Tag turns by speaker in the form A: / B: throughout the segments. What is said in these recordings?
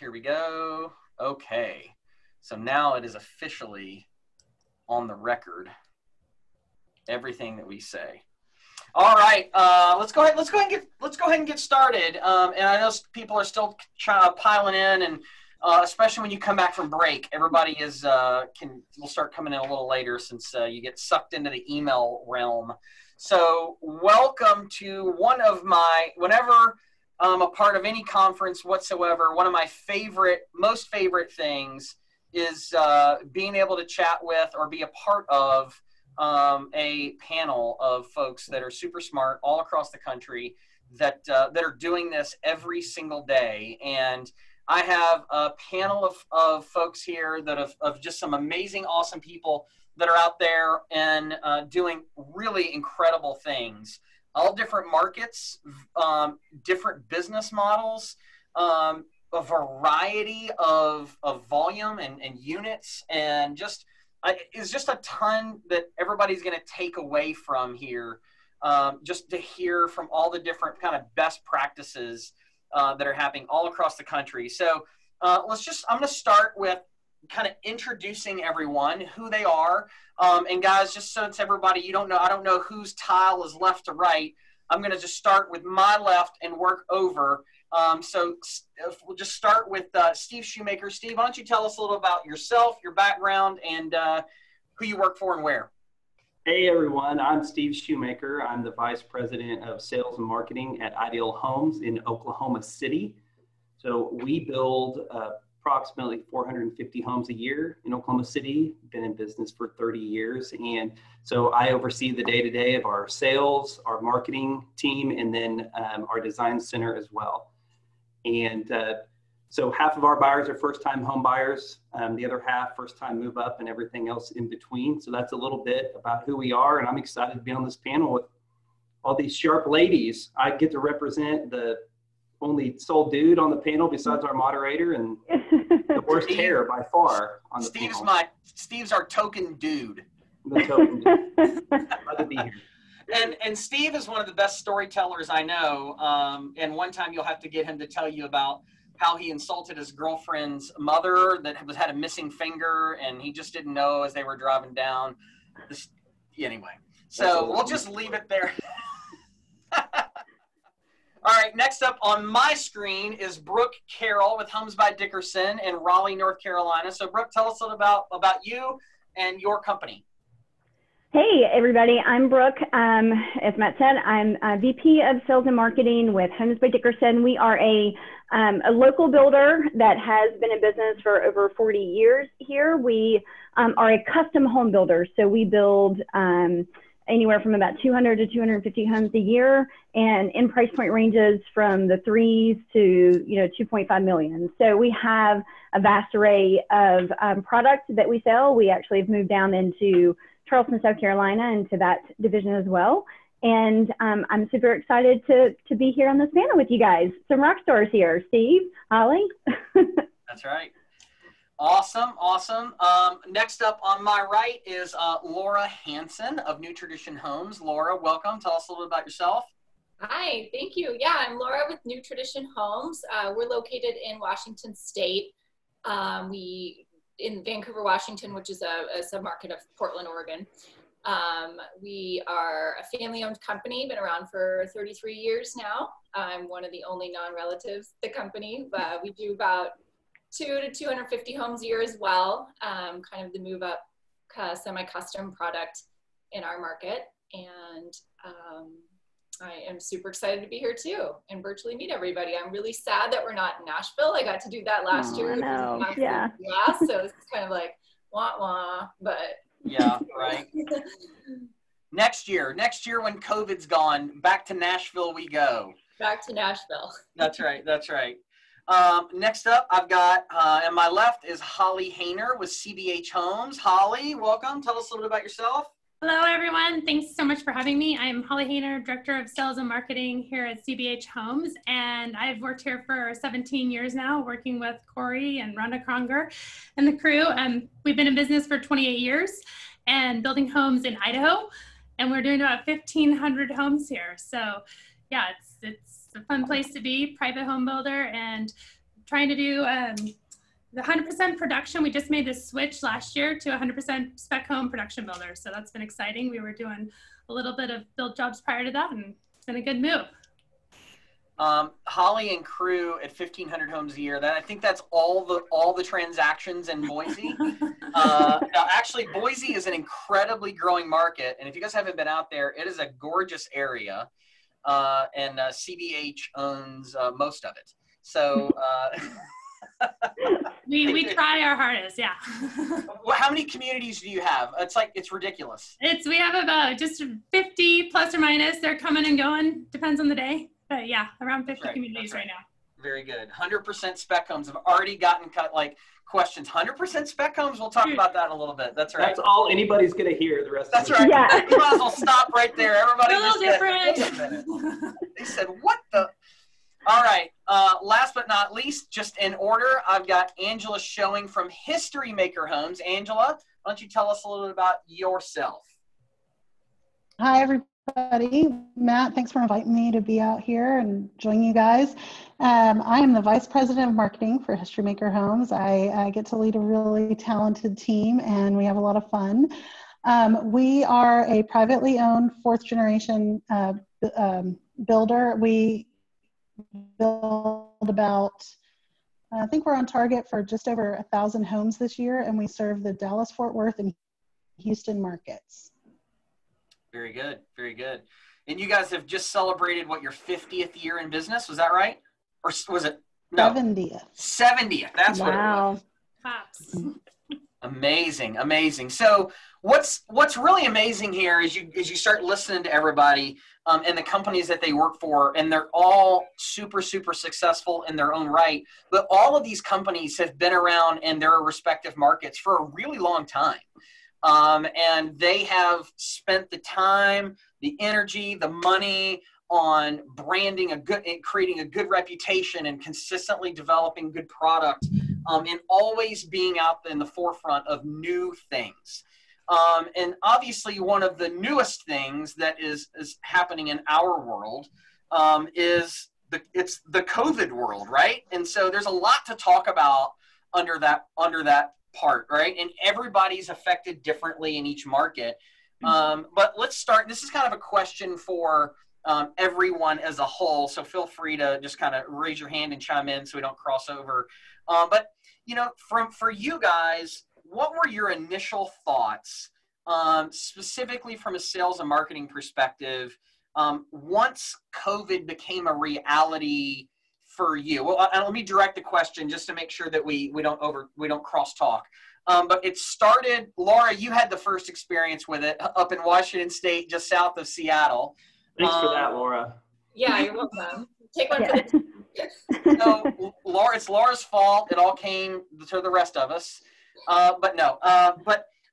A: Here we go. Okay. So now it is officially on the record, everything that we say. All right, let's go ahead and get started. And I know people are still piling in, and especially when you come back from break, everybody will start coming in a little later since you get sucked into the email realm. So welcome to whenever I'm a part of any conference whatsoever, one of my most favorite things is being able to chat with or be a part of a panel of folks that are super smart all across the country that are doing this every single day. And I have a panel of folks here of just some amazing, awesome people that are out there and doing really incredible things. All different markets, different business models, a variety of volume and units, and it's just a ton that everybody's going to take away from here, just to hear from all the different kind of best practices that are happening all across the country. So I'm going to start with kind of introducing everyone, who they are. And guys, just so it's everybody, I don't know whose tile is left to right. I'm going to just start with my left and work over. So we'll just start with Steve Shoemaker. Steve, why don't you tell us a little about yourself, your background, and who you work for and where?
B: Hey everyone, I'm Steve Shoemaker. I'm the Vice President of Sales and Marketing at Ideal Homes in Oklahoma City. So we build approximately 450 homes a year in Oklahoma City. Been in business for 30 years. And so I oversee the day-to-day of our sales, our marketing team, and then our design center as well. And so half of our buyers are first-time home buyers, the other half first-time move up and everything else in between. So that's a little bit about who we are. And I'm excited to be on this panel with all these sharp ladies. I get to represent the only sole dude on the panel besides our moderator, and the worst hair by far on the panel.
A: Steve's our token dude.
B: The token dude. Glad to be here.
A: And Steve is one of the best storytellers I know. And one time you'll have to get him to tell you about how he insulted his girlfriend's mother that had a missing finger, and he just didn't know as they were driving down. Anyway, so we'll just leave it there. All right, next up on my screen is Brooke Carroll with Homes by Dickerson in Raleigh, North Carolina. So Brooke, tell us a little about you and your company.
C: Hey everybody, I'm Brooke. As Matt said, I'm a VP of Sales and Marketing with Homes by Dickerson. We are a local builder that has been in business for over 40 years here. We are a custom home builder, so we build anywhere from about 200 to 250 homes a year, and in price point ranges from the 3s to 2.5 million. So we have a vast array of products that we sell. We actually have moved down into Charleston, South Carolina, into that division as well. And I'm super excited to be here on this panel with you guys. Some rock stars here, Steve, Holly.
A: That's right. Awesome. Next up on my right is Laura Hanson of New Tradition Homes. Laura, welcome. Tell us a little bit about yourself.
D: Hi, thank you. Yeah, I'm Laura with New Tradition Homes. We're located in Washington State. In Vancouver, Washington, which is a submarket of Portland, Oregon. We are a family-owned company, been around for 33 years now. I'm one of the only non-relatives of the company, but we do about 200 to 250 homes a year as well, kind of the move-up semi-custom product in our market. And I am super excited to be here too and virtually meet everybody. I'm really sad that we're not in Nashville. I got to do that last year.
C: No. Yeah.
D: So it's kind of like wah-wah, but.
A: Yeah, right. Next year when COVID's gone, back to Nashville we go.
D: Back to Nashville.
A: That's right. Next up, I've got, on my left is Holly Hayner with CBH Homes. Holly, welcome. Tell us a little bit about yourself.
E: Hello, everyone. Thanks so much for having me. I'm Holly Hayner, Director of Sales and Marketing here at CBH Homes, and I've worked here for 17 years now, working with Corey and Rhonda Kronger and the crew. We've been in business for 28 years and building homes in Idaho, and we're doing about 1,500 homes here. So, yeah, it's a fun place to be, private home builder, and trying to do the 100% production. We just made this switch last year to 100% spec home production builder. So that's been exciting. We were doing a little bit of build jobs prior to that, and it's been a good move.
A: Holly and crew at 1,500 homes a year. That I think that's all the transactions in Boise. Now, actually, Boise is an incredibly growing market, and if you guys haven't been out there, it is a gorgeous area, and CBH owns most of it. So
E: we try our hardest, yeah.
A: Well, how many communities do you have? It's ridiculous.
E: We have about just 50 plus or minus. They're coming and going, depends on the day. But yeah, around 50 communities right now.
A: Very good. 100% spec homes have already gotten questions. 100% spec homes. We'll talk about that in a little bit. That's right.
B: That's all anybody's going to hear the rest
A: That's
B: of the
A: right.
C: Yeah.
A: You might as well stop right there. Everybody
E: A little different.
A: They said, what the? All right. Last but not least, just in order, I've got Angela Showing from History Maker Homes. Angela, why don't you tell us a little bit about yourself?
F: Hi, everybody. Matt, thanks for inviting me to be out here and join you guys. I am the Vice President of Marketing for History Maker Homes. I get to lead a really talented team, and we have a lot of fun. We are a privately owned fourth generation builder. We build about, I think we're on target for just over 1,000 homes this year, and we serve the Dallas, Fort Worth, and Houston markets.
A: Very good. Very good. And you guys have just celebrated, what, your 50th year in business? Was that right? Or was it? No.
F: 70th.
A: 70th. That's what it was.
E: Pops.
A: Amazing. Amazing. So what's really amazing here is you start listening to everybody and the companies that they work for, and they're all super, super successful in their own right. But all of these companies have been around in their respective markets for a really long time. And they have spent the time, the energy, the money on branding creating a good reputation and consistently developing good product, and always being out in the forefront of new things. And obviously one of the newest things that is happening in our world is it's the COVID world, right? And so there's a lot to talk about under that part, right? And everybody's affected differently in each market. But let's start. This is kind of a question for everyone as a whole. So feel free to just kind of raise your hand and chime in so we don't cross over. But for you guys, what were your initial thoughts, specifically from a sales and marketing perspective, once COVID became a reality for you? Well, let me direct the question just to make sure that we don't cross talk. But it started, Laura, you had the first experience with it up in Washington State, just south of Seattle.
B: Thanks for that, Laura.
D: Yeah, you're welcome. Take one for the team.
A: So, Laura, it's Laura's fault. It all came to the rest of us. But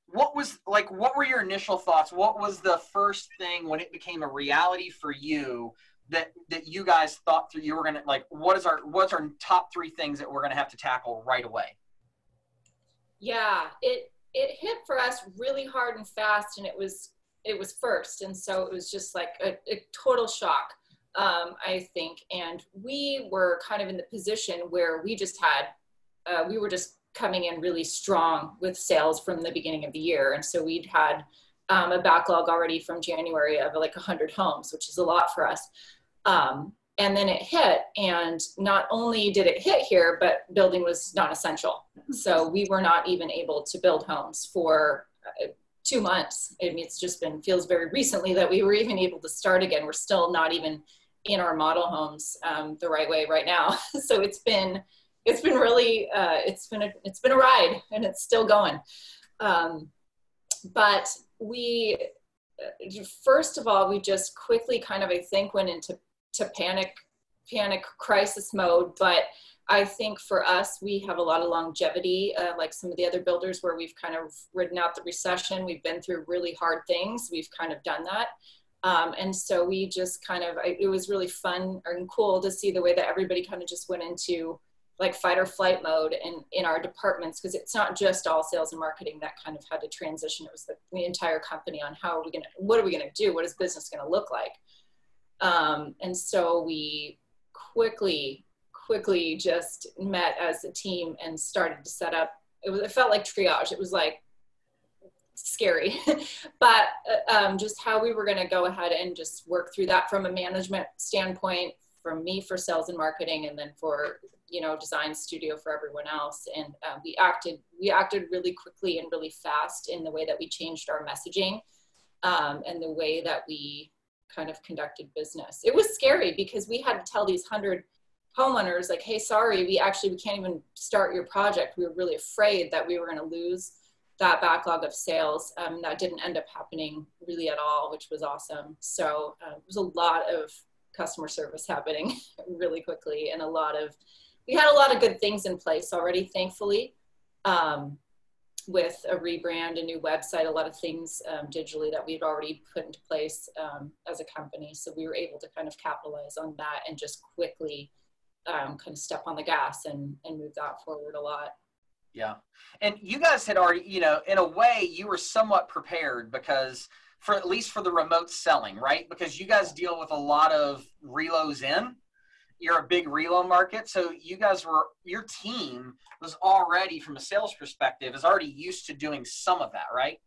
A: what were your initial thoughts? What was the first thing when it became a reality for you that you guys thought through? You were gonna, what's our top 3 things that we're gonna have to tackle right away?
D: Yeah, it hit for us really hard and fast, and it was first, and so it was just like a total shock, I think. And we were kind of in the position where we were just coming in really strong with sales from the beginning of the year, and so we'd had a backlog already from January of like 100 homes, which is a lot for us. And then it hit, and not only did it hit here, but building was non-essential. So we were not even able to build homes for 2 months. I mean, it's just feels very recently that we were even able to start again. We're still not even in our model homes the right way right now. So it's been really, it's been a ride, and it's still going. But first of all, we just quickly kind of, I think, went into panic crisis mode. But I think for us, we have a lot of longevity, like some of the other builders where we've kind of ridden out the recession. We've been through really hard things. We've kind of done that. And so we just kind of, it was really fun and cool to see the way that everybody kind of just went into like fight or flight mode in our departments, because it's not just all sales and marketing that kind of had to transition. It was the entire company on what are we going to do? What is business going to look like? And so we quickly quickly just met as a team and started to set up. It felt like triage. It was like scary, but just how we were going to go ahead and just work through that from a management standpoint, from me for sales and marketing, and then for, you know, design studio for everyone else. And we acted really quickly and really fast in the way that we changed our messaging and the way that we kind of conducted business. It was scary because we had to tell these 100 homeowners, like, hey, sorry, we can't even start your project. We were really afraid that we were going to lose that backlog of sales. That didn't end up happening really at all, which was awesome. So it was a lot of customer service happening really quickly, and we had a lot of good things in place already, thankfully, with a rebrand, a new website, a lot of things digitally that we'd already put into place as a company. So we were able to kind of capitalize on that and just quickly kind of step on the gas and move that forward a lot.
A: Yeah. And you guys had already, you know, in a way you were somewhat prepared because at least for the remote selling, right? Because you guys deal with a lot of relos in. You're a big relo market. So your team was already, from a sales perspective, is already used to doing some of that, right?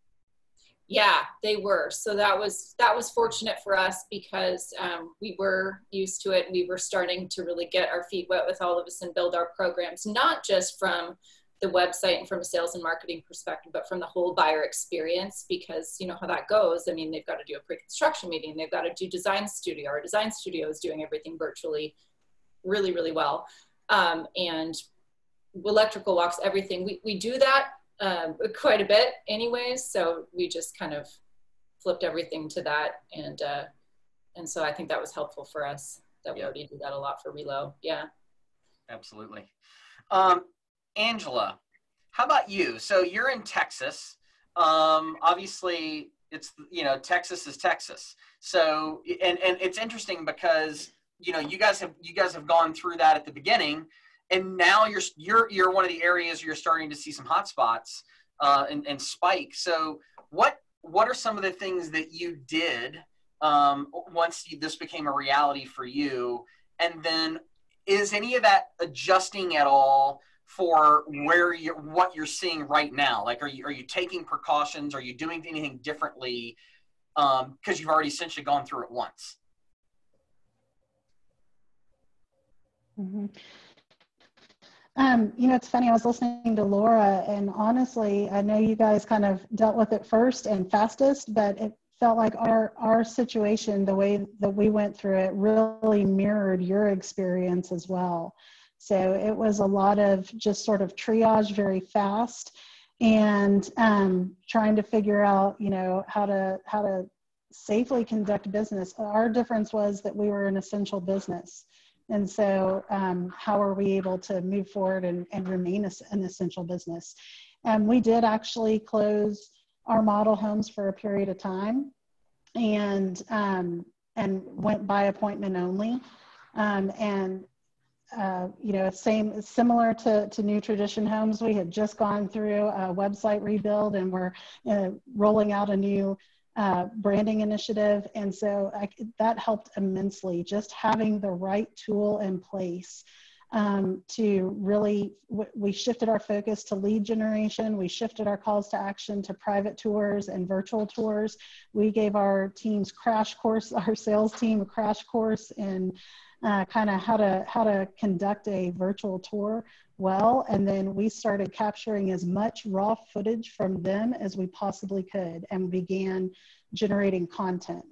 D: Yeah, they were. So that was fortunate for us because we were used to it. We were starting to really get our feet wet with all of us and build our programs, not just from the website and from a sales and marketing perspective, but from the whole buyer experience, because you know how that goes. I mean, they've got to do a pre-construction meeting. They've got to do design studio. Our design studio is doing everything virtually really, really well. And electrical walks, everything. We do that quite a bit anyways. So we just kind of flipped everything to that. And so I think that was helpful for us that we already do that a lot for relo. Yeah.
A: Absolutely. Angela, how about you? So you're in Texas. Obviously it's, you know, Texas is Texas. So, and it's interesting because, you know, you guys have gone through that at the beginning, and now you're one of the areas you're starting to see some hot spots and spike. So what are some of the things that you did once this became a reality for you? And then is any of that adjusting at all for what you're seeing right now? Like, are you taking precautions? Are you doing anything differently? Because you've already essentially gone through it once.
F: Mm-hmm. You know, it's funny, I was listening to Laura, and honestly, I know you guys kind of dealt with it first and fastest, but it felt like our situation, the way that we went through it, really mirrored your experience as well. So it was a lot of just sort of triage very fast, and trying to figure out, you know, how to safely conduct business. Our difference was that we were an essential business. And so how are we able to move forward and remain an essential business? We did actually close our model homes for a period of time, and went by appointment only. You know, similar to New Tradition Homes, we had just gone through a website rebuild, and we're rolling out a new branding initiative. And so that helped immensely, just having the right tool in place to really, we shifted our focus to lead generation. We shifted our calls to action to private tours and virtual tours. We gave our teams our sales team a crash course in kind of how to conduct a virtual tour well. And then we started capturing as much raw footage from them as we possibly could, and began generating content.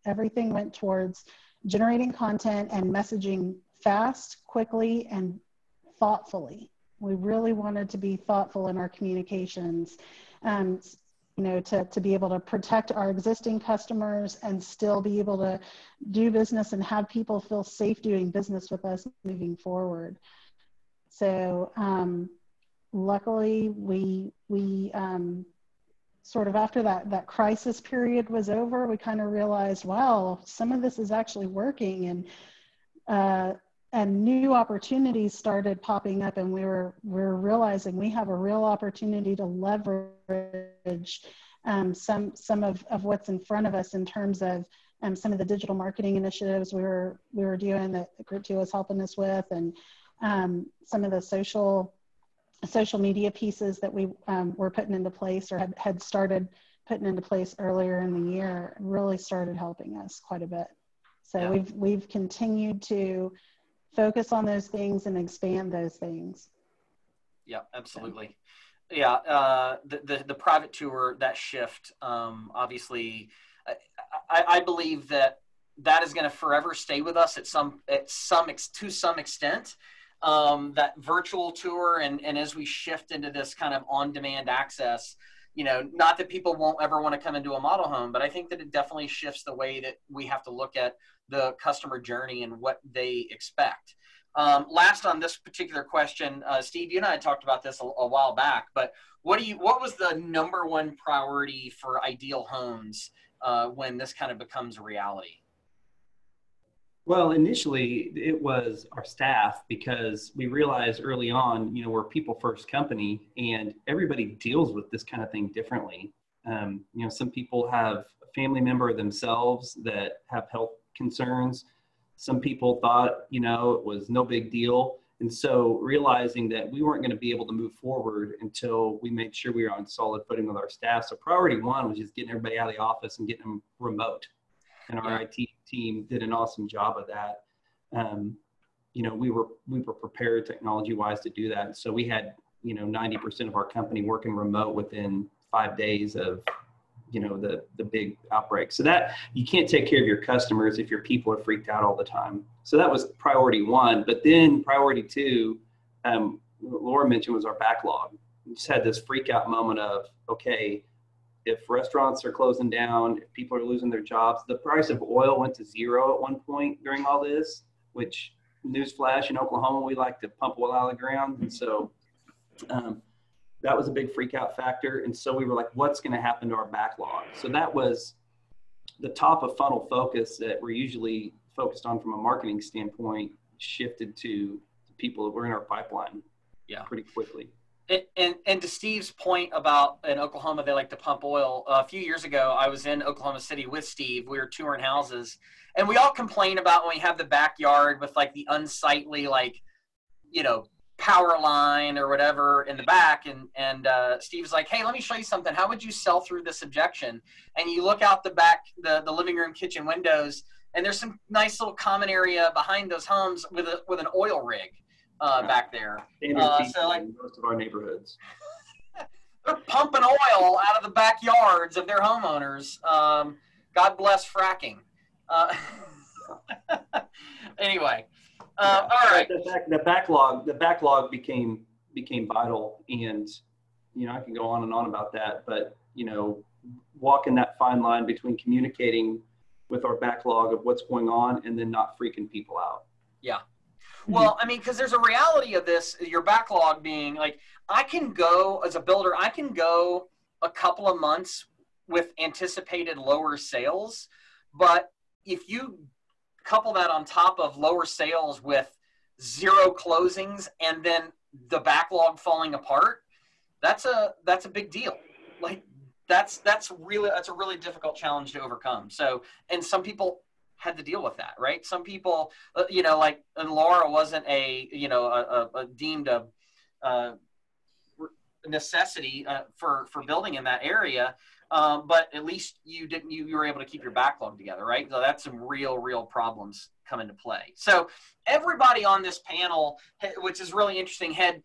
F: Everything went towards generating content and messaging fast, quickly, and thoughtfully. We really wanted to be thoughtful in our communications, you know, to be able to protect our existing customers and still be able to do business and have people feel safe doing business with us moving forward. So luckily we sort of, after that crisis period was over, we kind of realized, wow, some of this is actually working, and new opportunities started popping up, and we're realizing we have a real opportunity to leverage some of what's in front of us in terms of some of the digital marketing initiatives we were doing that Group 2 was helping us with, and some of the social media pieces that we were putting into place or had started putting into place earlier in the year really started helping us quite a bit. So
A: Yeah.
F: we've continued to focus on those things and expand those things.
A: Yeah, absolutely. Yeah, the private tour, that shift, obviously, I believe that is going to forever stay with us to some extent. That virtual tour, and as we shift into this kind of on-demand access, not that people won't ever want to come into a model home, but I think that it definitely shifts the way that we have to look at the customer journey and what they expect. Last on this particular question, Steve, you and I had talked about this a while back, but what was the number one priority for Ideal Homes when this kind of becomes a reality?
B: Well, initially it was our staff, because we realized early on, we're a people first company and everybody deals with this kind of thing differently. Some people have a family member themselves that have health concerns. Some people thought, it was no big deal. And so realizing that we weren't going to be able to move forward until we made sure we were on solid footing with our staff. So priority one was just getting everybody out of the office and getting them remote. And our IT team did an awesome job of that. We were prepared technology wise to do that. So we had, 90% of our company working remote within 5 days of, the big outbreak. So that you can't take care of your customers if your people are freaked out all the time. So that was priority one. But then priority two, Laura mentioned, was our backlog. We just had this freak out moment of, okay, if restaurants are closing down, if people are losing their jobs, the price of oil went to zero at one point during all this, which, newsflash, in Oklahoma, we like to pump oil out of the ground. And so that was a big freak out factor. And so we were like, what's going to happen to our backlog? So that was the top of funnel focus that we're usually focused on from a marketing standpoint, shifted to people that were in our pipeline pretty quickly.
A: And to Steve's point about in Oklahoma, they like to pump oil. A few years ago, I was in Oklahoma City with Steve. We were touring houses, and we all complain about when we have the backyard with like the unsightly, power line or whatever in the back. And Steve's like, hey, let me show you something. How would you sell through this objection? And you look out the back, the living room, kitchen windows, and there's some nice little common area behind those homes with an oil rig. Back there.
B: So like most of our neighborhoods.
A: They're pumping oil out of the backyards of their homeowners. God bless fracking. Anyway, all right.
B: The backlog became vital, and I can go on and on about that, but walking that fine line between communicating with our backlog of what's going on and then not freaking people out.
A: Yeah. Well, I mean, because there's a reality of this, your backlog being like, I can go as a builder, I can go a couple of months with anticipated lower sales. But if you couple that on top of lower sales with zero closings and then the backlog falling apart, that's a big deal. Like that's a really difficult challenge to overcome. So, and some people had to deal with that, right? Some people, and Laura wasn't a deemed a necessity for building in that area, but at least you were able to keep your backlog together, right? So that's some real problems come into play. So everybody on this panel, which is really interesting, had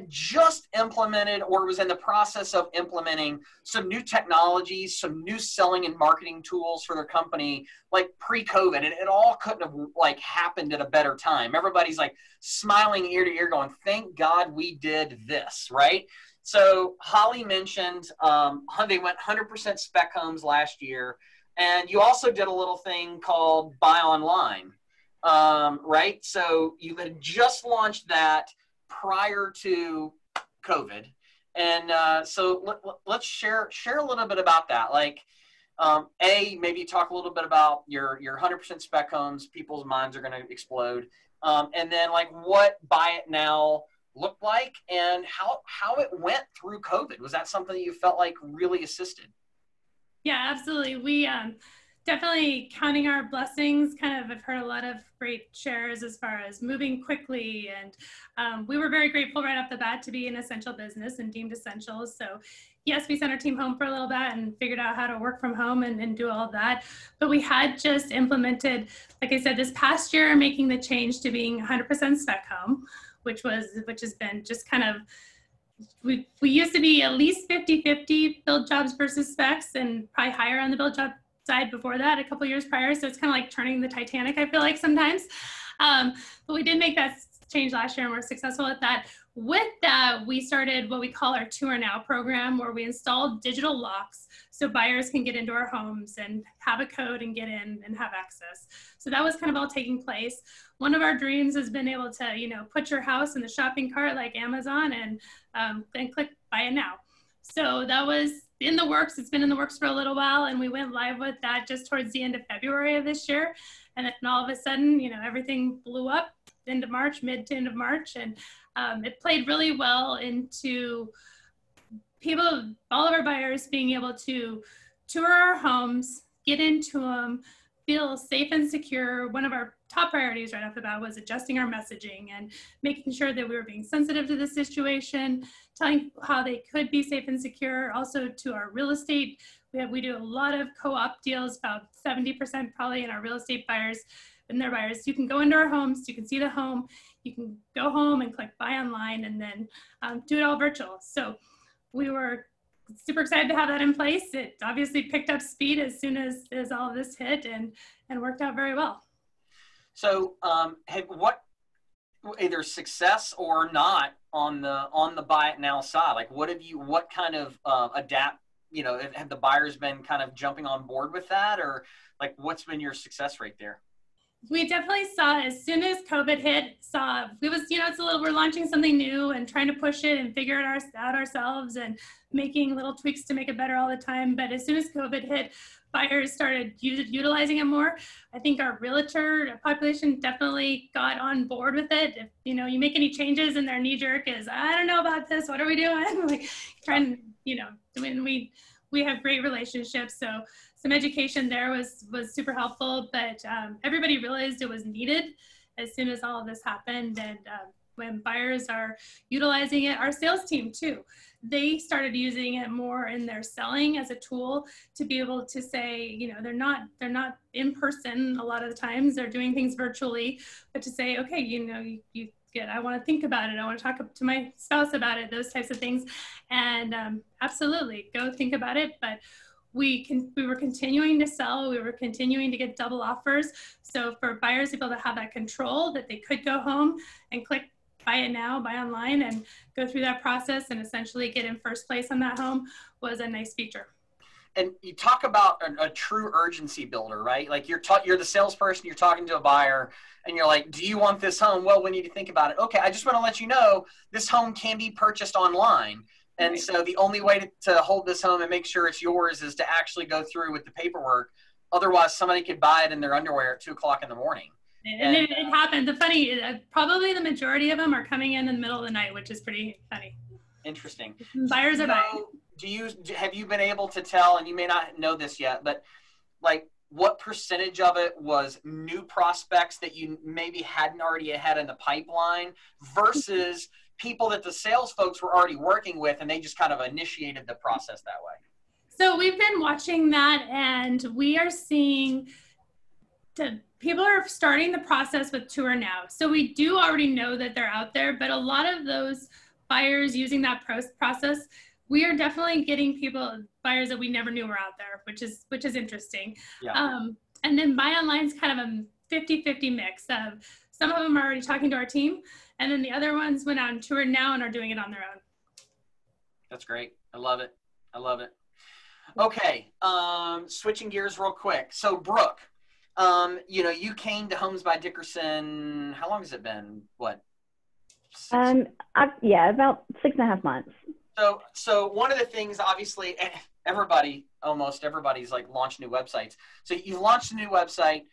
A: just implemented or was in the process of implementing some new technologies, some new selling and marketing tools for their company, like pre-COVID. And it all couldn't have happened at a better time. Everybody's like smiling ear to ear going, thank God we did this, right? So Holly mentioned they went 100% spec homes last year. And you also did a little thing called Buy Online, right? So you had just launched that prior to COVID. And so let's share a little bit about that. Maybe talk a little bit about your 100% spec homes. People's minds are going to explode. And then what Buy It Now looked like and how it went through COVID. Was that something that you felt like really assisted?
E: Yeah, absolutely. We definitely counting our blessings. Kind of, I've heard a lot of great shares as far as moving quickly, and we were very grateful right off the bat to be an essential business and deemed essential. So yes, we sent our team home for a little bit and figured out how to work from home and do all of that. But we had just implemented, like I said, this past year, making the change to being 100% spec home, which has been just kind of, we used to be at least 50-50 build jobs versus specs, and probably higher on the build job side before that, a couple years prior. So it's kind of like turning the Titanic, I feel like sometimes. But we did make that change last year and we're successful at that. With that, we started what we call our Tour Now program, where we installed digital locks so buyers can get into our homes and have a code and get in and have access. So that was kind of all taking place. One of our dreams has been able to, you know, put your house in the shopping cart like Amazon and then click buy it now. So that was in the works. It's been in the works for a little while, and we went live with that just towards the end of February of this year. And then all of a sudden, you know, everything blew up into March, mid to end of March, and it played really well into people, all of our buyers being able to tour our homes, get into them, feel safe and secure. One of our top priorities right off the bat was adjusting our messaging and making sure that we were being sensitive to the situation, telling how they could be safe and secure. Also to our real estate, we do a lot of co-op deals, about 70% probably in our real estate buyers and their buyers. You can go into our homes, you can see the home, you can go home and click buy online, and then do it all virtual. So we were super excited to have that in place. It obviously picked up speed as soon as all of this hit, and worked out very well.
A: So what, either success or not on the buy it now side, like what kind of have the buyers been kind of jumping on board with that, or like what's been your success rate there?
E: We definitely saw, as soon as COVID hit, we're launching something new and trying to push it and figure it out ourselves and making little tweaks to make it better all the time. But as soon as COVID hit, buyers started utilizing it more. I think our realtor population definitely got on board with it. If you make any changes and their knee jerk is, I don't know about this, what are we doing? Like trying, we have great relationships. So some education there was super helpful, but everybody realized it was needed as soon as all of this happened. And when buyers are utilizing it, our sales team too, they started using it more in their selling as a tool to be able to say, they're not in person a lot of the times, they're doing things virtually, but to say, okay, I want to think about it. I want to talk to my spouse about it, those types of things. And absolutely go think about it. But we were continuing to sell, we were continuing to get double offers. So for buyers to be able to have that control, that they could go home and click buy it now, buy online, and go through that process and essentially get in first place on that home was a nice feature.
A: And you talk about a true urgency builder, right? Like you're the salesperson, you're talking to a buyer, and you're like, do you want this home? Well, we need to think about it. Okay, I just want to let you know this home can be purchased online. And so the only way to hold this home and make sure it's yours is to actually go through with the paperwork. Otherwise, somebody could buy it in their underwear at 2 o'clock in the morning.
E: And it happened. Probably the majority of them are coming in the middle of the night, which is pretty funny.
A: Interesting.
E: Buyers are buying.
A: Have you been able to tell, and you may not know this yet, but like what percentage of it was new prospects that you maybe hadn't already had in the pipeline versus people that the sales folks were already working with and they just kind of initiated the process that way?
E: So we've been watching that, and we are seeing people are starting the process with Tour Now. So we do already know that they're out there, but a lot of those buyers using that process, we are definitely getting buyers that we never knew were out there, which is interesting. Yeah. And then buy online is kind of a 50-50 mix of some of them are already talking to our team, and then the other ones went on Tour Now and are doing it on their own.
A: That's great. I love it. Okay. Switching gears real quick. So Brooke, you came to Homes by Dickerson. How long has it been? What?
C: About 6.5 months.
A: So one of the things, obviously, almost everybody's like launched new websites. So you launched a new website,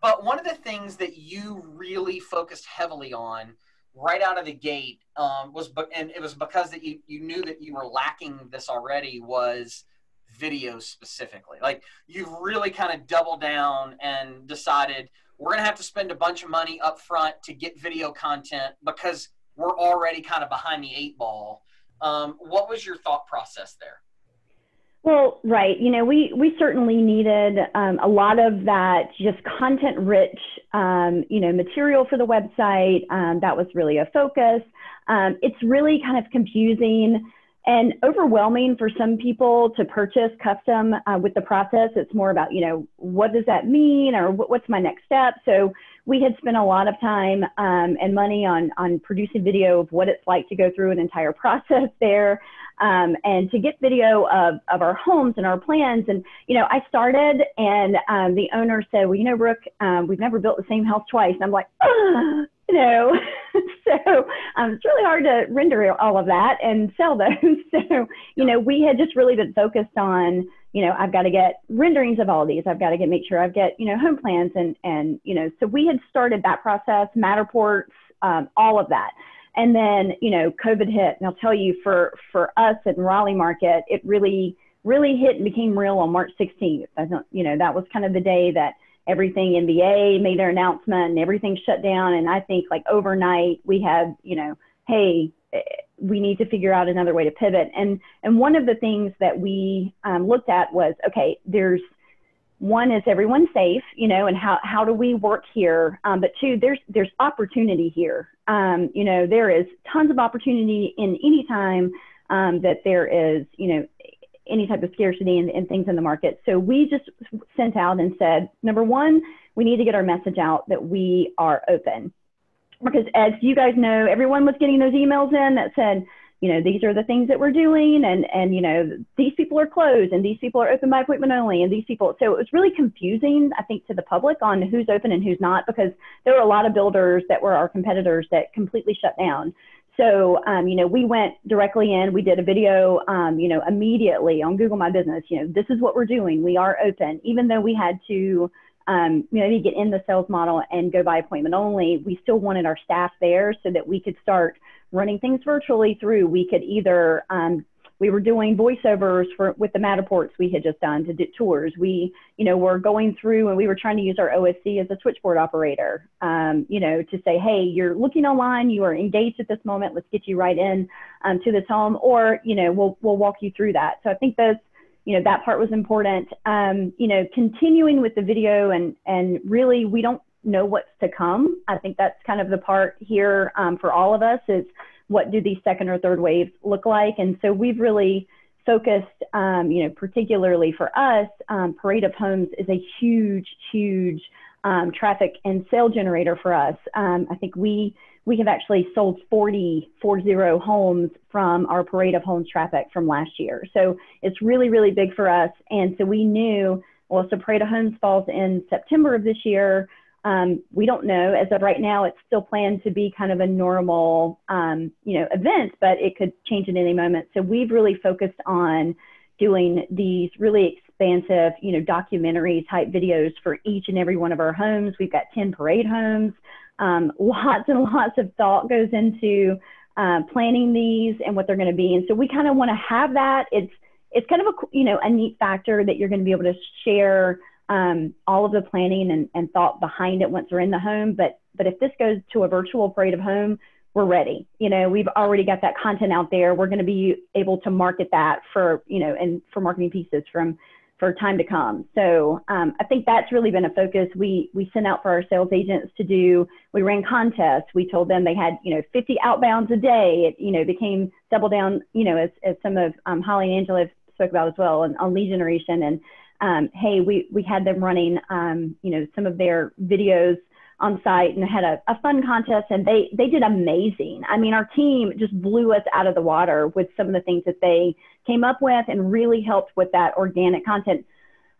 A: but one of the things that you really focused heavily on right out of the gate and it was because that you knew that you were lacking this already, was video specifically? Like, you've really kind of doubled down and decided we're going to have to spend a bunch of money up front to get video content because we're already kind of behind the 8 ball. What was your thought process there?
C: Well, right. You know, we certainly needed a lot of that just content rich, you know, material for the website. That was really a focus. It's really kind of confusing and overwhelming for some people to purchase custom with the process. It's more about, you know, what does that mean, or what's my next step? So we had spent a lot of time and money on producing video of what it's like to go through an entire process there. And to get video of our homes and our plans. And, you know, I started and the owner said, well, you know, Brooke, we've never built the same house twice. And I'm like, oh, you know, so it's really hard to render all of that and sell those. So, you know, we had just really been focused on, you know, I've got to get renderings of all of these. I've got to make sure I've got, you know, home plans and, you know, so we had started that process, Matterports, all of that. And then, you know, COVID hit, and I'll tell you, for us in Raleigh market, it really hit and became real on March 16th. You know, that was kind of the day that everything NBA made their announcement and everything shut down. And I think like overnight we had, you know, hey, we need to figure out another way to pivot. And one of the things that we looked at was, okay, there's one, is everyone safe, you know, and how do we work here? But two, there's opportunity here. You know, there is tons of opportunity in any time that there is, you know, any type of scarcity and things in the market. So we just sent out and said, number one, we need to get our message out that we are open. Because as you guys know, everyone was getting those emails in that said, you know, these are the things that we're doing, and you know, these people are closed, and these people are open by appointment only, and these people. So it was really confusing, I think, to the public on who's open and who's not, because there were a lot of builders that were our competitors that completely shut down. So, you know, we went directly in. We did a video, you know, immediately on Google My Business. You know, this is what we're doing. We are open, even though we had to maybe get in the sales model and go by appointment only. We still wanted our staff there so that we could start running things virtually through. We could either, we were doing voiceovers with the Matterports we had just done to do tours. We, you know, were going through and we were trying to use our OSC as a switchboard operator, you know, to say, hey, you're looking online, you are engaged at this moment, let's get you right in to this home, or, you know, we'll walk you through that. So I think that's, you know, that part was important. You know, continuing with the video and really, we don't know what's to come. I think that's kind of the part here for all of us, is what do these second or third waves look like? And so we've really focused, you know, particularly for us, Parade of Homes is a huge traffic and sale generator for us. I think we have actually sold 40 homes from our Parade of Homes traffic from last year. So it's really big for us. And so we knew, well, so Parade of Homes falls in September of this year. We don't know. As of right now, it's still planned to be kind of a normal, you know, event, but it could change at any moment. So we've really focused on doing these really expansive, you know, documentary type videos for each and every one of our homes. We've got 10 parade homes. Lots and lots of thought goes into planning these and what they're going to be. And so we kind of want to have that. It's kind of a, you know, a neat factor that you're going to be able to share all of the planning and thought behind it once they're in the home. But if this goes to a virtual Parade of Home, we're ready. You know, we've already got that content out there. We're going to be able to market that for, you know, and for marketing pieces for time to come. So I think that's really been a focus. We sent out for our sales agents to do, we ran contests. We told them they had, you know, 50 outbounds a day. It, you know, became double down, you know, as some of Holly and Angela spoke about as well, and on lead generation. And hey, we had them running, you know, some of their videos on site and had a fun contest, and they did amazing. I mean, our team just blew us out of the water with some of the things that they came up with, and really helped with that organic content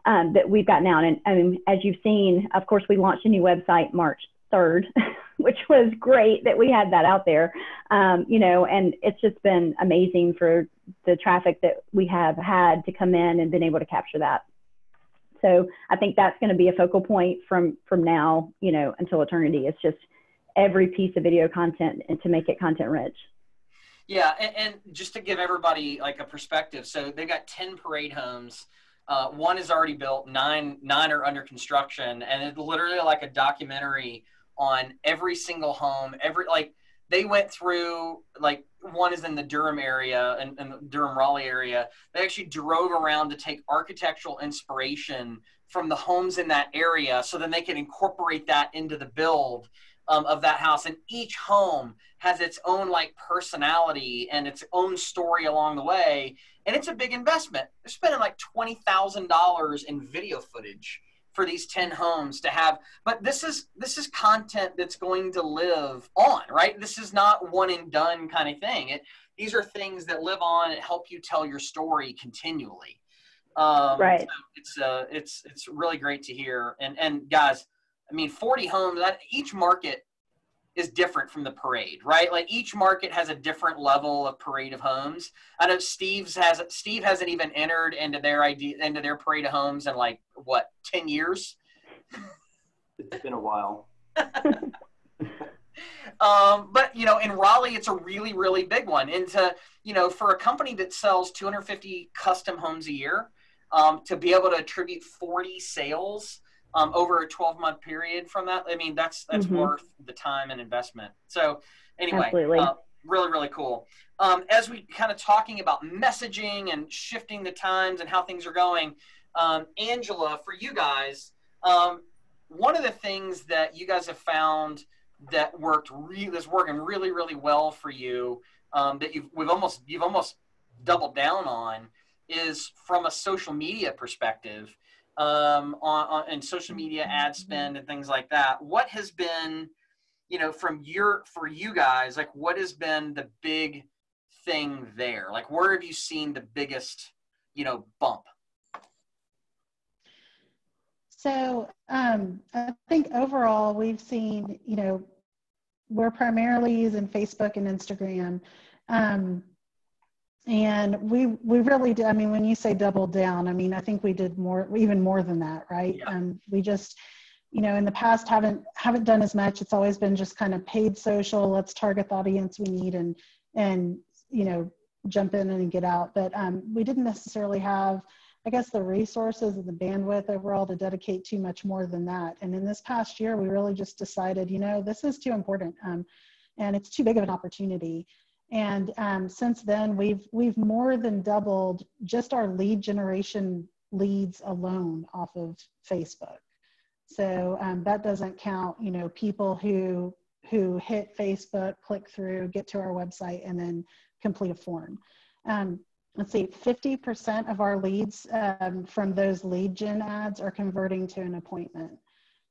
C: that we've got now. And as you've seen, of course, we launched a new website March 3rd, which was great that we had that out there, you know, and it's just been amazing for the traffic that we have had to come in and been able to capture that. So I think that's going to be a focal point from now, you know, until eternity. It's just every piece of video content and to make it content rich.
A: Yeah, and just to give everybody like a perspective, so they got 10 parade homes. One is already built, nine are under construction, and it's literally like a documentary on every single home. They went through, like, one is in the Durham area and the Durham Raleigh area. They actually drove around to take architectural inspiration from the homes in that area, so then they can incorporate that into the build of that house. And each home has its own like personality and its own story along the way. And it's a big investment. They're spending like $20,000 in video footage for these 10 homes to have. But this is content that's going to live on, right? This is not one and done kind of thing. These are things that live on and help you tell your story continually.
C: Right.
A: So it's really great to hear. And guys, I mean, 40 homes, each market is different from the parade, right? Like each market has a different level of parade of homes. I know Steve hasn't even entered into their parade of homes in like what, 10 years?
B: It's been a while.
A: But you know, in Raleigh, it's a really, really big one. And for a company that sells 250 custom homes a year, to be able to attribute 40 sales over a 12-month period from that, I mean, that's worth the time and investment. So anyway, really, really cool. As we kind of talking about messaging and shifting the times and how things are going, Angela, for you guys, one of the things that you guys have found that is working really, really well for you, that you've almost doubled down on, is from a social media perspective. On social media ad spend and things like that. What has been, for you guys, like what has been the big thing there? Like where have you seen the biggest, bump?
F: So I think overall we've seen, we're primarily using Facebook and Instagram. And we really did. I mean, when you say double down, I mean, I think we did even more than that, right?
A: Yeah.
F: We just, in the past haven't done as much. It's always been just kind of paid social. Let's target the audience we need and jump in and get out. But we didn't necessarily have, I guess, the resources and the bandwidth overall to dedicate too much more than that. And in this past year, we really just decided, this is too important, and it's too big of an opportunity. And since then, we've more than doubled just our lead generation leads alone off of Facebook. So that doesn't count, people who hit Facebook, click through, get to our website, and then complete a form. Let's see, 50% of our leads from those lead gen ads are converting to an appointment.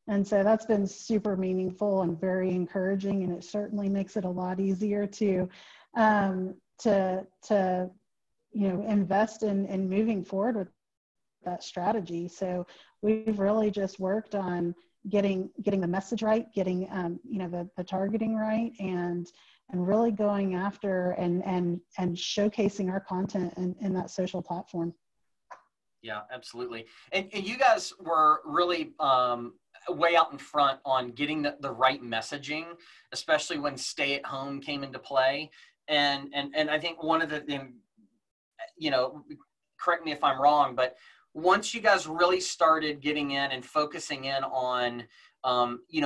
F: And so that's been super meaningful and very encouraging, and it certainly makes it a lot easier to invest in moving forward with that strategy. So we've really just worked on getting the message right, getting the targeting right, and really going after and showcasing our content in that social platform.
A: Yeah, absolutely. And you guys were really way out in front on getting the right messaging, especially when stay-at-home came into play. And I think one of the things, correct me if I'm wrong, but once you guys really started getting in and focusing in on,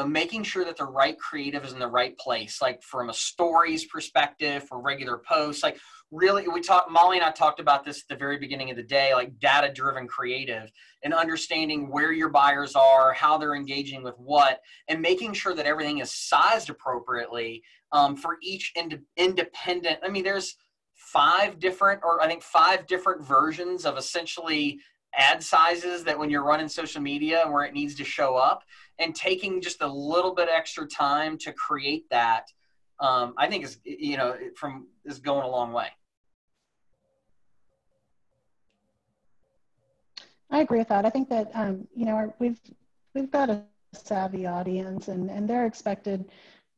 A: making sure that the right creative is in the right place, like from a stories perspective, for regular posts, like really, Molly and I talked about this at the very beginning of the day, like data-driven creative and understanding where your buyers are, how they're engaging with what, and making sure that everything is sized appropriately for each independent. I mean, there's 5 different versions of essentially ad sizes that when you're running social media where it needs to show up, and taking just a little bit extra time to create that, I think is going a long way.
F: I agree with that. I think that we've got a savvy audience, and they're expected,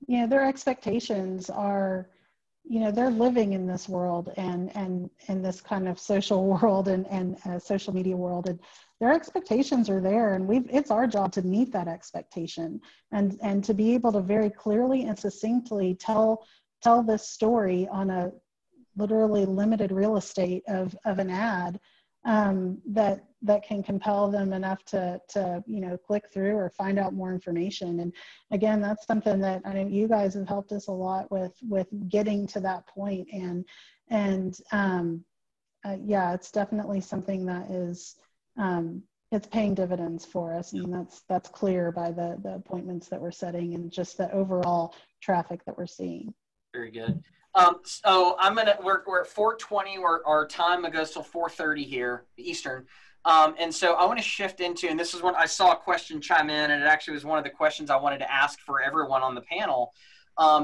F: their expectations are, they're living in this world and in this kind of social world and social media world, and their expectations are there, and it's our job to meet that expectation and to be able to very clearly and succinctly tell this story on a literally limited real estate of an ad that can compel them enough to click through or find out more information. And again, that's something that I know you guys have helped us a lot with getting to that point. And yeah, it's definitely something that is it's paying dividends for us. I mean, that's clear by the appointments that we're setting and just the overall traffic that we're seeing.
A: Very good. So we're at 4:20. Our time goes till 4:30 here Eastern. And so I want to shift into, and this is when I saw a question chime in, and it actually was one of the questions I wanted to ask for everyone on the panel.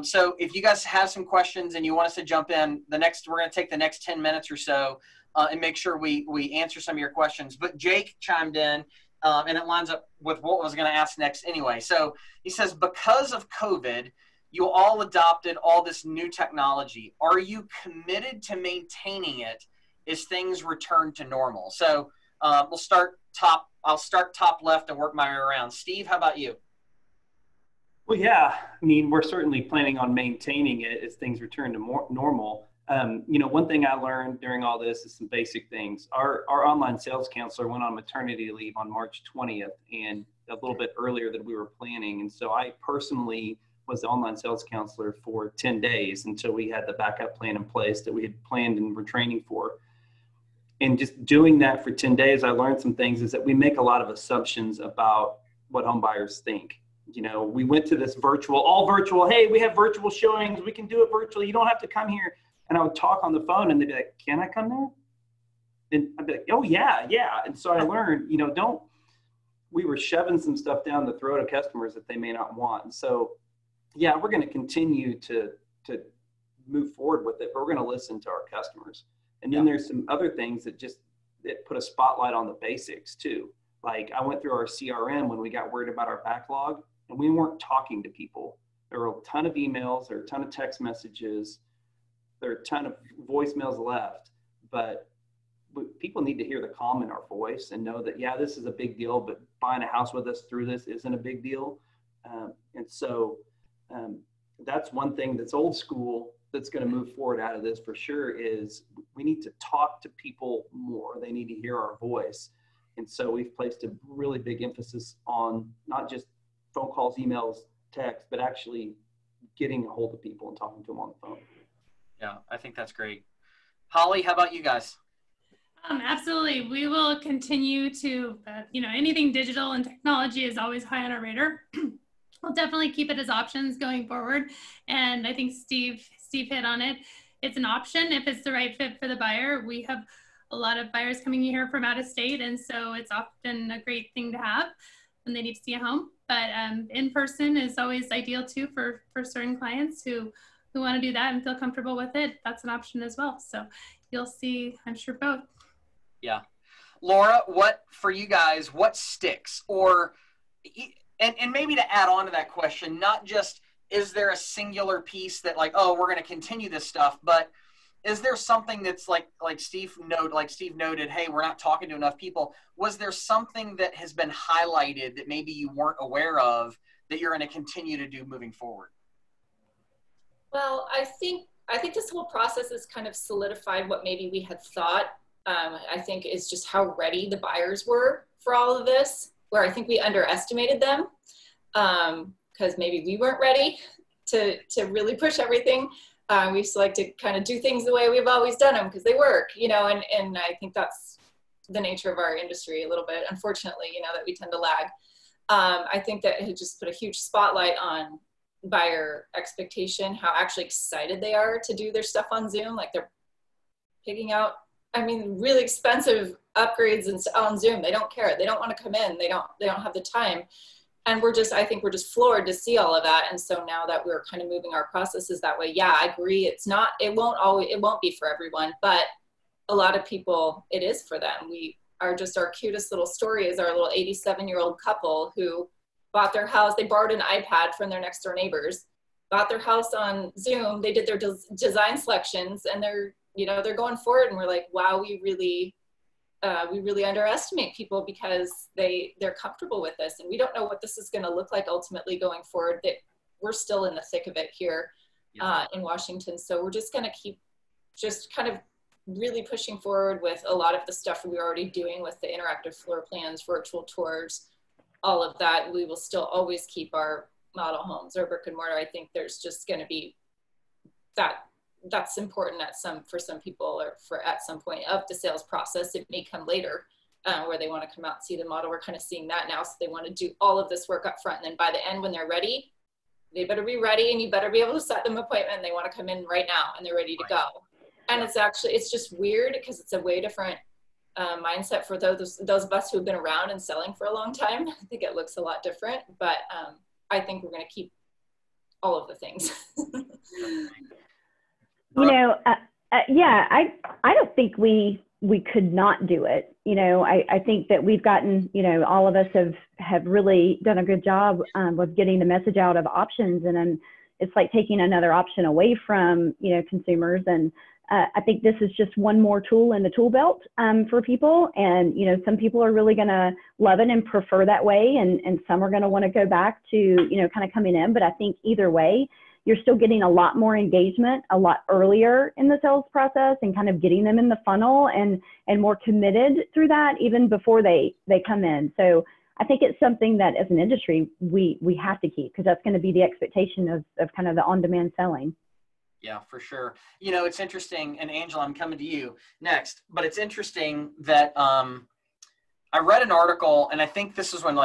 A: So if you guys have some questions and you want us to jump in, we're going to take the next 10 minutes or so and make sure we answer some of your questions. But Jake chimed in, and it lines up with what I was going to ask next anyway. So he says, because of COVID, you all adopted all this new technology. Are you committed to maintaining it as things return to normal? So I'll start top left and work my way around. Steve, how about you?
B: Well, yeah, I mean, we're certainly planning on maintaining it as things return to more normal. One thing I learned during all this is some basic things. Our online sales counselor went on maternity leave on March 20th and a little bit earlier than we were planning. And so I personally was the online sales counselor for 10 days until we had the backup plan in place that we had planned and were training for. And just doing that for 10 days, I learned some things is that we make a lot of assumptions about what home buyers think. We went to this all virtual, hey, we have virtual showings. We can do it virtually. You don't have to come here. And I would talk on the phone and they'd be like, can I come there? And I'd be like, oh yeah. And so I learned, we were shoving some stuff down the throat of customers that they may not want. And so, yeah, we're going to continue to move forward with it, but we're going to listen to our customers. And then there's some other things that put a spotlight on the basics too. Like I went through our CRM when we got worried about our backlog and we weren't talking to people. There were a ton of emails, there were a ton of text messages, there are a ton of voicemails left, but people need to hear the calm in our voice and know that, yeah, this is a big deal, but buying a house with us through this isn't a big deal. And so that's one thing that's old school that's going to move forward out of this for sure is we need to talk to people more. They need to hear our voice. And so we've placed a really big emphasis on not just phone calls, emails, text, but actually getting a hold of people and talking to them on the phone.
A: Yeah, I think that's great. Holly, how about you guys?
E: Absolutely. We will continue to, anything digital and technology is always high on our radar. We'll definitely keep it as options going forward. And I think Steve hit on it. It's an option if it's the right fit for the buyer. We have a lot of buyers coming here from out of state. And so it's often a great thing to have when they need to see a home. But in person is always ideal too for certain clients who want to do that and feel comfortable with it. That's an option as well. So you'll see, I'm sure, both.
A: Yeah. Laura, what sticks? Or and maybe to add on to that question, not just is there a singular piece that like, oh, we're going to continue this stuff, but is there something that's like Steve noted, hey, we're not talking to enough people. Was there something that has been highlighted that maybe you weren't aware of that you're going to continue to do moving forward?
D: Well, I think this whole process has kind of solidified what maybe we had thought. I think is just how ready the buyers were for all of this, where I think we underestimated them because maybe we weren't ready to really push everything. We used to like to kind of do things the way we've always done them because they work, and I think that's the nature of our industry a little bit, unfortunately, that we tend to lag. I think that it just put a huge spotlight on buyer expectation, how actually excited they are to do their stuff on Zoom. Like they're picking out, really expensive upgrades on Zoom. They don't care. They don't want to come in. They don't have the time. And I think we're just floored to see all of that. And so now that we're kind of moving our processes that way, yeah, I agree. It won't be for everyone, but a lot of people, it is for them. Our cutest little story is our little 87-year-old couple who bought their house. They borrowed an iPad from their next door neighbors, bought their house on Zoom. They did their design selections and they're going forward. And we're like, wow, we really underestimate people because they're comfortable with this. And we don't know what this is going to look like ultimately going forward. That we're still in the thick of it here in Washington. So we're just going to keep just kind of really pushing forward with a lot of the stuff we're already doing with the interactive floor plans, virtual tours, all of that. We will still always keep our model homes or brick and mortar. I think there's just going to be that's important for some people, or for at some point of the sales process. It may come later where they want to come out and see the model. We're kind of seeing that now. So they want to do all of this work up front. And then by the end, when they're ready, they better be ready, and you better be able to set them an appointment. They want to come in right now and they're ready to go. And it's just weird because it's a way different mindset for those of us who have been around and selling for a long time. I think it looks a lot different, but I think we're going to keep all of the things.
C: You know, yeah, I don't think we could not do it. You know, I think that we've gotten, you know, all of us have really done a good job with getting the message out of options, and then it's like taking another option away from, you know, consumers. And I think this is just one more tool in the tool belt for people. And, you know, some people are really going to love it and prefer that way. And some are going to want to go back to, you know, kind of coming in. But I think either way, you're still getting a lot more engagement a lot earlier in the sales process, and kind of getting them in the funnel and more committed through that even before they come in. So I think it's something that as an industry, we have to keep, because that's going to be the expectation of kind of the on-demand selling.
A: Yeah, for sure. You know, it's interesting, and Angela, I'm coming to you next, but it's interesting that I read an article, and I think this is when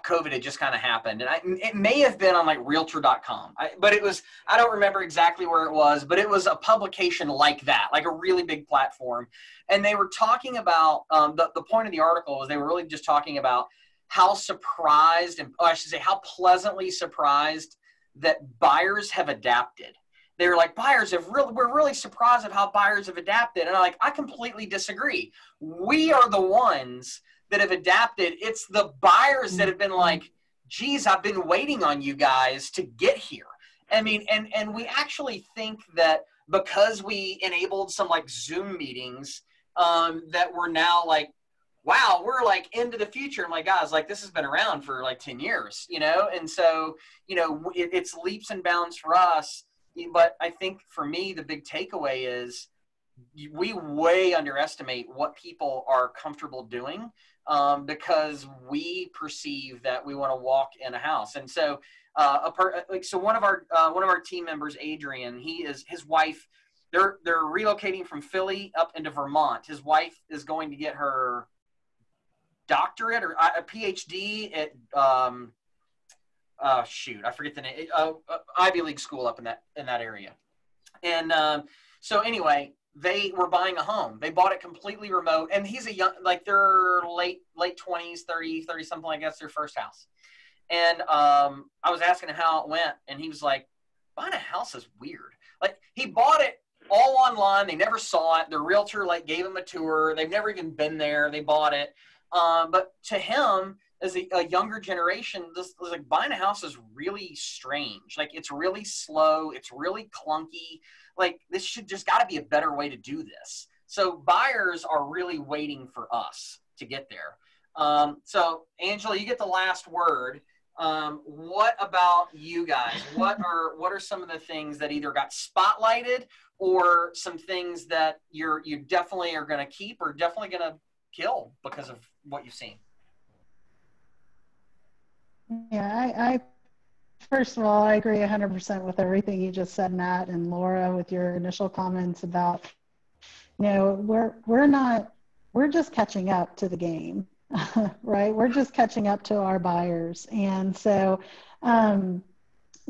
A: COVID had just kind of happened, and it may have been on like realtor.com, but it was, I don't remember exactly where it was, but it was a publication like that, like a really big platform. And they were talking about, the point of the article was they were really just talking about how surprised, and I should say how pleasantly surprised that buyers have adapted. They were like, we're really surprised at how buyers have adapted. And I'm like, I completely disagree. We are the ones that have adapted. It's the buyers that have been like, geez, I've been waiting on you guys to get here. I mean, and we actually think that because we enabled some like Zoom meetings, that we're now like, wow, we're like into the future. I'm like, guys, like this has been around for like 10 years, you know? And so, you know, it's leaps and bounds for us. But I think for me, the big takeaway is we way underestimate what people are comfortable doing, because we perceive that we want to walk in a house. And so, so one of our team members, Adrian, his wife, they're relocating from Philly up into Vermont. His wife is going to get her doctorate or a PhD at I forget the name, Ivy League school up in that area. And so anyway, they were buying a home. They bought it completely remote, and he's a young, like they're late 20s, 30 something, like that's their first house. And I was asking him how it went, and he was like, buying a house is weird. Like he bought it all online. They never saw it. Their realtor like gave him a tour. They've never even been there. They bought it. But to him, as a younger generation, this like buying a house is really strange. Like it's really slow. It's really clunky. Like this should just got to be a better way to do this. So buyers are really waiting for us to get there. So Angela, you get the last word. What about you guys? What are some of the things that either got spotlighted or some things that you definitely are going to keep or definitely going to kill because of what you've seen?
F: Yeah, I first of all, I agree 100% with everything you just said, Matt, and Laura, with your initial comments about, you know, we're just catching up to the game, right? We're just catching up to our buyers. And so,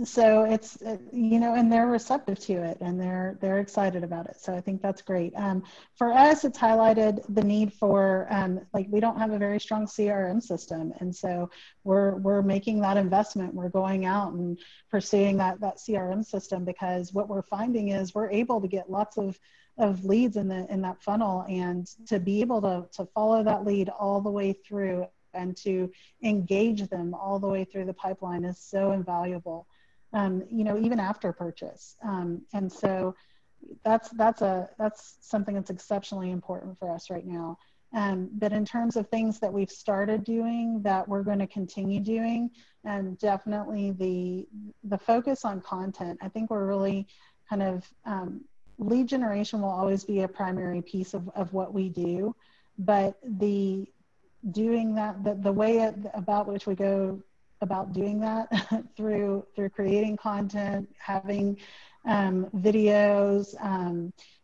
F: so it's, you know, and they're receptive to it, and they're excited about it. So I think that's great. For us, it's highlighted the need for, like, we don't have a very strong CRM system. And so we're making that investment. We're going out and pursuing that CRM system, because what we're finding is we're able to get lots of leads in that funnel, and to be able to follow that lead all the way through and to engage them all the way through the pipeline is so invaluable. You know, even after purchase. And so that's something that's exceptionally important for us right now. But in terms of things that we've started doing that we're going to continue doing, and definitely the focus on content. I think we're really kind of lead generation will always be a primary piece of what we do, but doing that, the way about which we go about doing that through creating content, having videos,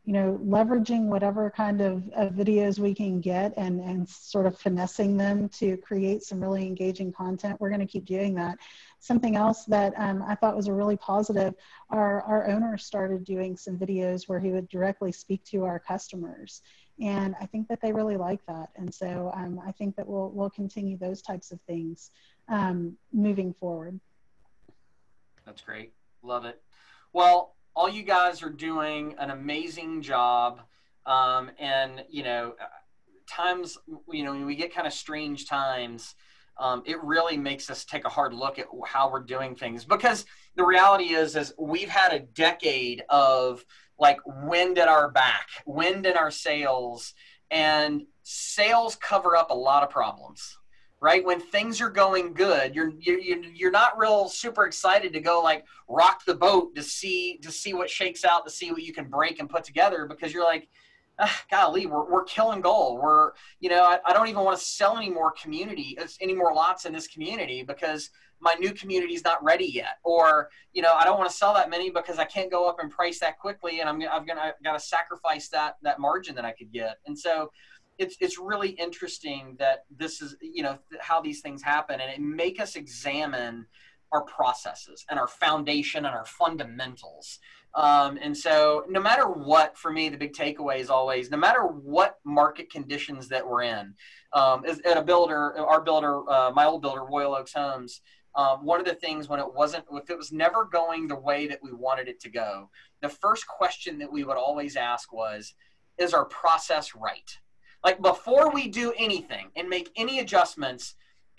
F: leveraging whatever kind of videos we can get and sort of finessing them to create some really engaging content. We're going to keep doing that. Something else that I thought was a really positive, our owner started doing some videos where he would directly speak to our customers. And I think that they really like that. And so I think that we'll continue those types of things moving forward.
A: That's great. Love it. Well, all you guys are doing an amazing job. And, times, when we get kind of strange times, it really makes us take a hard look at how we're doing things, because the reality is we've had a decade of like wind at our back, wind in our sails, and sales cover up a lot of problems. Right? When things are going good, you're not real super excited to go like rock the boat to see what shakes out, to see what you can break and put together, because you're like, golly, we're killing goal. I don't even want to sell any more lots in this community because my new community is not ready yet, or I don't want to sell that many because I can't go up and price that quickly, and I've got to sacrifice that margin that I could get. And so it's really interesting that this is, how these things happen, and it make us examine our processes and our foundation and our fundamentals. And so no matter what, for me, the big takeaway is always, no matter what market conditions that we're in, at my old builder, Royal Oaks Homes, one of the things if it was never going the way that we wanted it to go, the first question that we would always ask was, is our process right? Like, before we do anything and make any adjustments,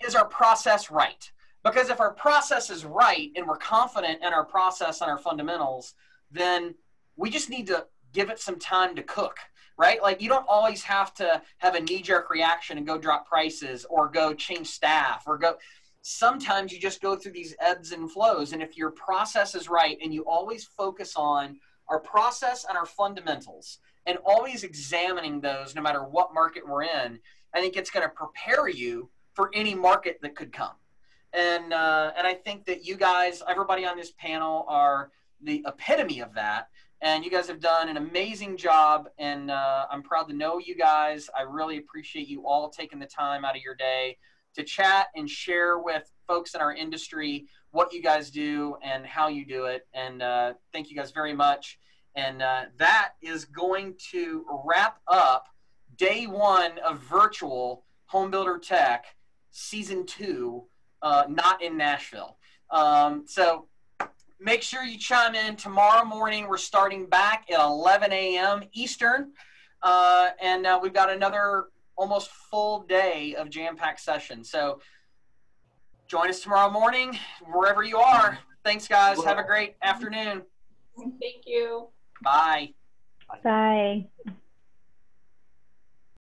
A: is our process right? Because if our process is right and we're confident in our process and our fundamentals, then we just need to give it some time to cook, right? Like, you don't always have to have a knee-jerk reaction and go drop prices or go change staff or go. Sometimes you just go through these ebbs and flows. And if your process is right and you always focus on our process and our fundamentals, and always examining those no matter what market we're in, I think it's going to prepare you for any market that could come. And I think that you guys, everybody on this panel, are the epitome of that. And you guys have done an amazing job, and I'm proud to know you guys. I really appreciate you all taking the time out of your day to chat and share with folks in our industry what you guys do and how you do it. And thank you guys very much. And that is going to wrap up day 1 of virtual Homebuilder Tech season 2, not in Nashville. So make sure you chime in tomorrow morning. We're starting back at 11 a.m. Eastern. And we've got another almost full day of jam-packed sessions. So join us tomorrow morning, wherever you are. Thanks, guys. Have a great afternoon.
D: Thank you.
A: Bye.
C: Bye.